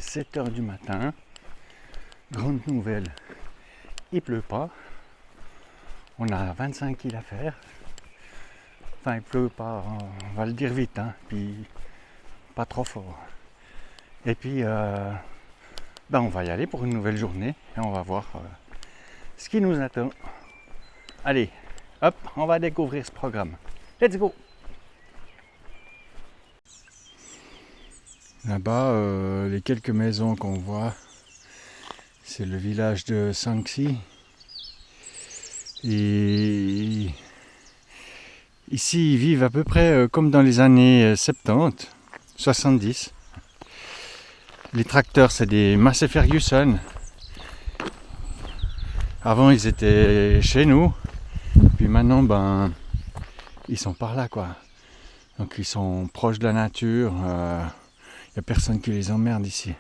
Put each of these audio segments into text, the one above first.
7 heures du matin. Grande nouvelle, il pleut pas. On a 25 km à faire. Enfin, il pleut pas, on va le dire vite, hein, puis pas trop fort. Et puis, on va y aller pour une nouvelle journée et on va voir ce qui nous attend. Allez, hop, on va découvrir ce programme. Let's go! Là-bas, les quelques maisons qu'on voit, c'est le village de Sangsi. Et ici, ils vivent à peu près comme dans les années 70, 70. Les tracteurs, c'est des Massey Ferguson. Avant, ils étaient chez nous. Puis maintenant, ils sont par là, quoi. Donc, ils sont proches de la nature. Il n'y a personne qui les emmerde ici.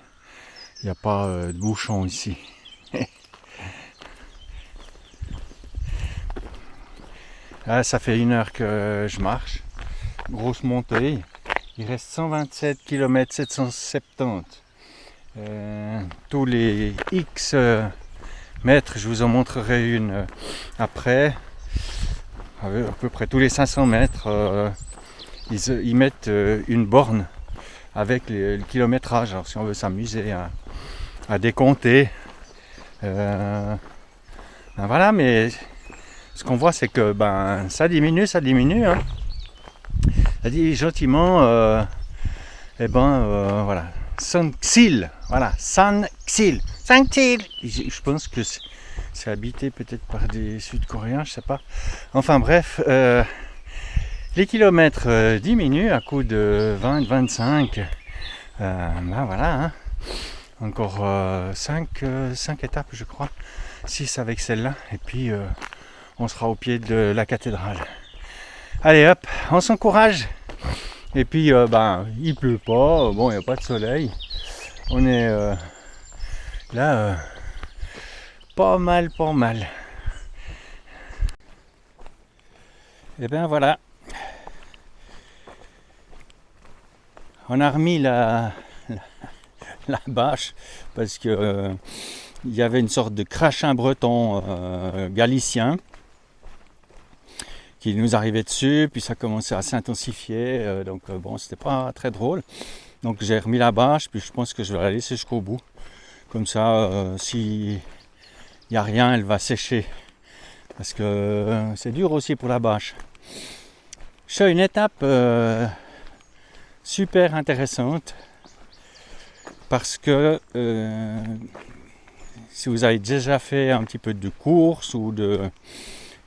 Il n'y a pas de bouchons ici. Là, ça fait 1 heure que je marche. Grosse montée. Il reste 127 km 770. Tous les X mètres, je vous en montrerai une après. À peu près tous les 500 mètres, ils mettent une borne avec le kilométrage. Alors si on veut s'amuser à décompter. Voilà, mais ce qu'on voit, c'est que ça diminue. Hein. Ça dit gentiment, voilà. Sanksil, voilà, Sanksil. Je pense que c'est habité peut-être par des Sud-Coréens, je sais pas. Enfin bref, les kilomètres diminuent à coup de 20-25. Voilà, hein. Encore 5 étapes, je crois. 6 avec celle-là. Et puis, on sera au pied de la cathédrale. Allez, hop, on s'encourage. Et puis, il pleut pas. Bon, il n'y a pas de soleil. On est là, pas mal. Et bien voilà. On a remis la bâche parce que il y avait une sorte de crachin breton galicien qui nous arrivait dessus, puis ça commençait à s'intensifier, donc c'était pas très drôle. Donc j'ai remis la bâche, puis je pense que je vais la laisser jusqu'au bout. Comme ça, s'il n'y a rien, elle va sécher. Parce que c'est dur aussi pour la bâche. C'est une étape super intéressante. Parce que si vous avez déjà fait un petit peu de course ou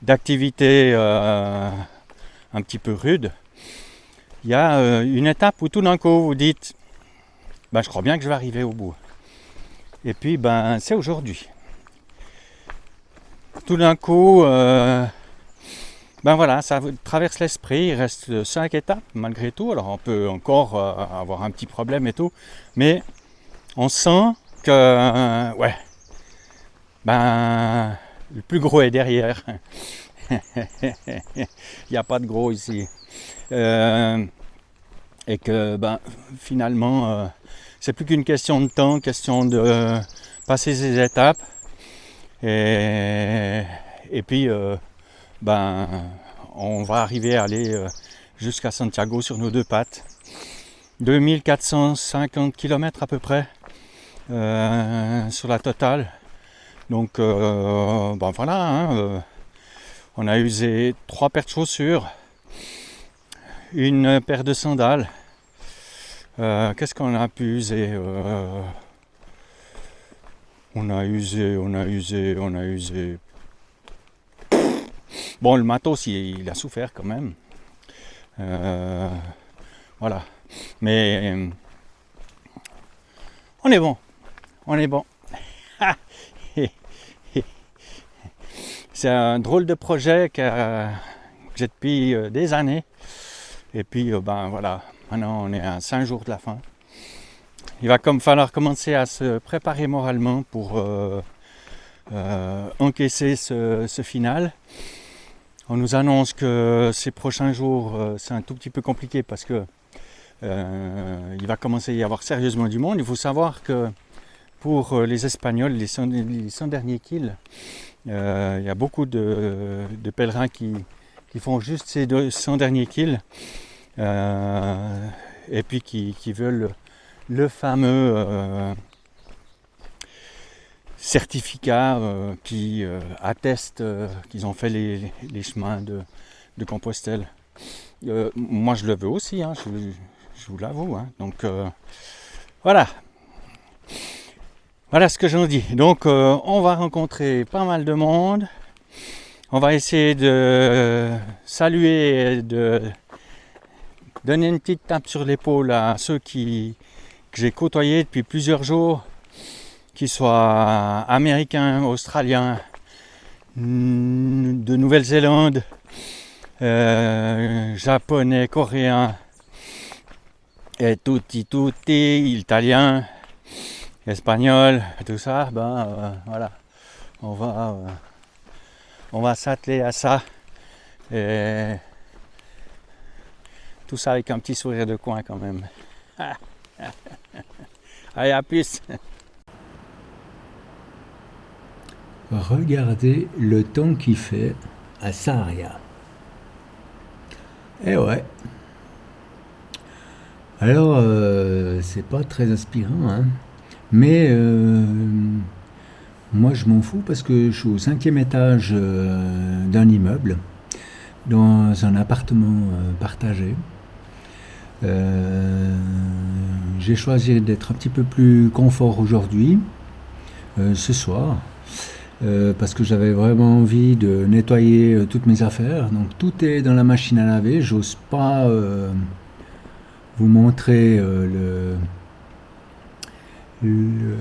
d'activité un petit peu rude, il y a une étape où tout d'un coup vous dites je crois bien que je vais arriver au bout. Et puis c'est aujourd'hui. Tout d'un coup, voilà, ça traverse l'esprit. Il reste 5 étapes malgré tout. Alors on peut encore avoir un petit problème et tout, mais on sent que le plus gros est derrière. Il n'y a pas de gros ici. Et que finalement, c'est plus qu'une question de temps, question de passer ces étapes. Et puis, on va arriver à aller jusqu'à Santiago sur nos 2 pattes. 2450 km à peu près sur la totale. Donc, voilà, hein, on a usé 3 paires de chaussures, une paire de sandales. Qu'est-ce qu'on a pu user? On a usé. Bon, le matos, il a souffert quand même. Voilà. Mais on est bon. C'est un drôle de projet que j'ai depuis des années. Et puis, voilà. Maintenant, on est à 5 jours de la fin. Il va falloir commencer à se préparer moralement pour encaisser ce final. On nous annonce que ces prochains jours, c'est un tout petit peu compliqué parce que il va commencer à y avoir sérieusement du monde. Il faut savoir que pour les Espagnols, les 100 derniers kills, il y a beaucoup de pèlerins qui font juste ces 100 derniers kills et puis qui veulent le fameux certificat qui atteste qu'ils ont fait les chemins de Compostelle. Moi je le veux aussi, hein, je vous l'avoue. Hein. Donc voilà. Voilà ce que j'en dis. Donc on va rencontrer pas mal de monde. On va essayer de saluer, de donner une petite tape sur l'épaule à ceux que j'ai côtoyés depuis plusieurs jours, qu'ils soient américains, australiens, de Nouvelle-Zélande, japonais, coréens, et tutti, italien, espagnol, tout ça. Voilà, on va s'atteler à ça. Et tout ça avec un petit sourire de coin quand même. Allez, à plus. Regardez le temps qu'il fait à Sarria. Eh ouais. Alors, c'est pas très inspirant, hein. Mais moi, je m'en fous parce que je suis au 5e étage d'un immeuble, dans un appartement partagé. J'ai choisi d'être un petit peu plus confort aujourd'hui, ce soir. Parce que j'avais vraiment envie de nettoyer toutes mes affaires. Donc tout est dans la machine à laver. J'ose pas vous montrer le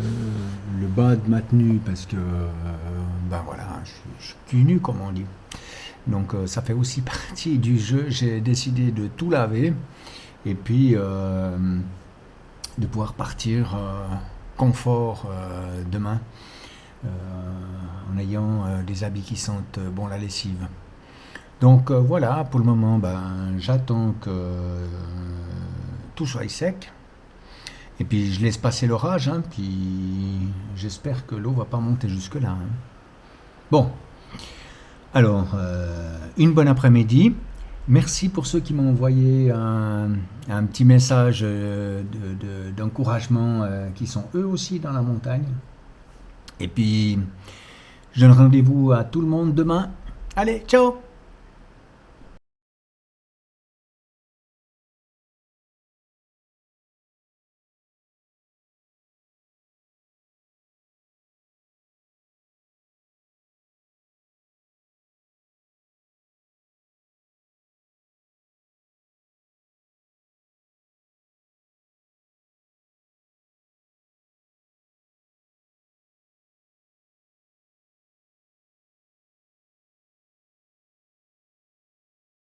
bas de ma tenue parce que voilà, je suis cul nu comme on dit. Donc ça fait aussi partie du jeu. J'ai décidé de tout laver et puis de pouvoir partir confort demain. En ayant des habits qui sentent bon la lessive. Donc voilà, pour le moment, j'attends que tout soit sec. Et puis je laisse passer l'orage, hein, puis j'espère que l'eau va pas monter jusque là. Hein. Bon, alors, une bonne après-midi. Merci pour ceux qui m'ont envoyé un petit message d'encouragement, qui sont eux aussi dans la montagne. Et puis, je donne rendez-vous à tout le monde demain. Allez, ciao!